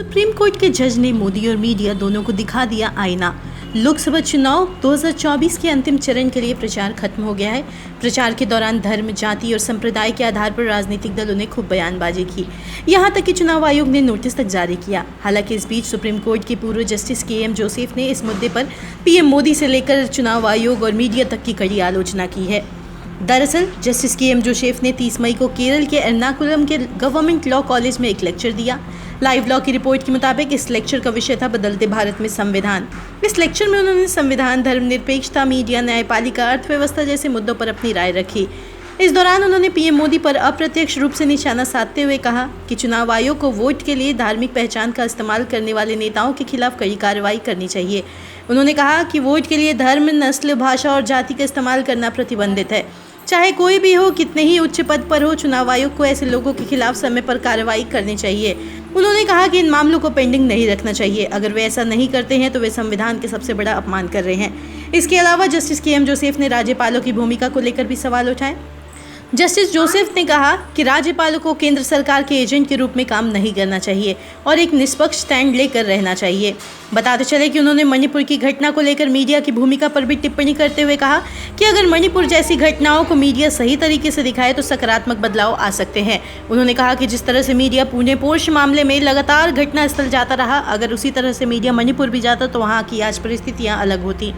Supreme court के जज ने मोदी और मीडिया दोनों को दिखा दिया आईना। लोकसभा चुनाव 2024 के अंतिम चरण के लिए प्रचार खत्म हो गया है। प्रचार के दौरान धर्म, जाति और संप्रदाय के आधार पर राजनीतिक दलों ने खूब बयानबाजी की। यहां तक कि चुनाव आयोग ने नोटिस तक जारी किया। हालांकि इस बीच सुप्रीम कोर्ट के पूर्व जस्टिस के.एम. जोसेफ ने इस मुद्दे पर पीएम मोदी से लेकर चुनाव आयोग और मीडिया तक की कड़ी आलोचना की है। दरअसल जस्टिस के.एम. जोसेफ ने 30 मई को केरल के एर्नाकुलम के गवर्नमेंट लॉ कॉलेज में एक लेक्चर दिया। लाइव लॉ की रिपोर्ट के मुताबिक इस लेक्चर का विषय था बदलते भारत में संविधान। इस लेक्चर में उन्होंने संविधान, धर्मनिरपेक्षता, मीडिया, न्यायपालिका, अर्थव्यवस्था जैसे मुद्दों पर अपनी राय रखी। इस दौरान उन्होंने पीएम मोदी पर अप्रत्यक्ष रूप से निशाना साधते हुए कहा कि चुनाव आयोग को वोट के लिए धार्मिक पहचान का इस्तेमाल करने वाले नेताओं के खिलाफ कड़ी कार्रवाई करनी चाहिए। उन्होंने कहा कि वोट के लिए धर्म, नस्ल, भाषा और जाति का इस्तेमाल करना प्रतिबंधित है। चाहे कोई भी हो, कितने ही उच्च पद पर हो, चुनाव आयोग को ऐसे लोगों के खिलाफ समय पर कार्रवाई करनी चाहिए। उन्होंने कहा कि इन मामलों को पेंडिंग नहीं रखना चाहिए। अगर वे ऐसा नहीं करते हैं तो वे संविधान के सबसे बड़ा अपमान कर रहे हैं। इसके अलावा जस्टिस के.एम. जोसेफ ने राज्यपालों की भूमिका को लेकर भी सवाल उठाए। जस्टिस जोसेफ ने कहा कि राज्यपालों को केंद्र सरकार के एजेंट के रूप में काम नहीं करना चाहिए और एक निष्पक्ष स्टैंड लेकर रहना चाहिए। बताते चले कि उन्होंने मणिपुर की घटना को लेकर मीडिया की भूमिका पर भी टिप्पणी करते हुए कहा कि अगर मणिपुर जैसी घटनाओं को मीडिया सही तरीके से दिखाए तो सकारात्मक बदलाव आ सकते हैं। उन्होंने कहा कि जिस तरह से मीडिया पुणे पोश मामले में लगातार घटनास्थल जाता रहा, अगर उसी तरह से मीडिया मणिपुर भी जाता तो वहाँ की आज परिस्थितियाँ अलग होती।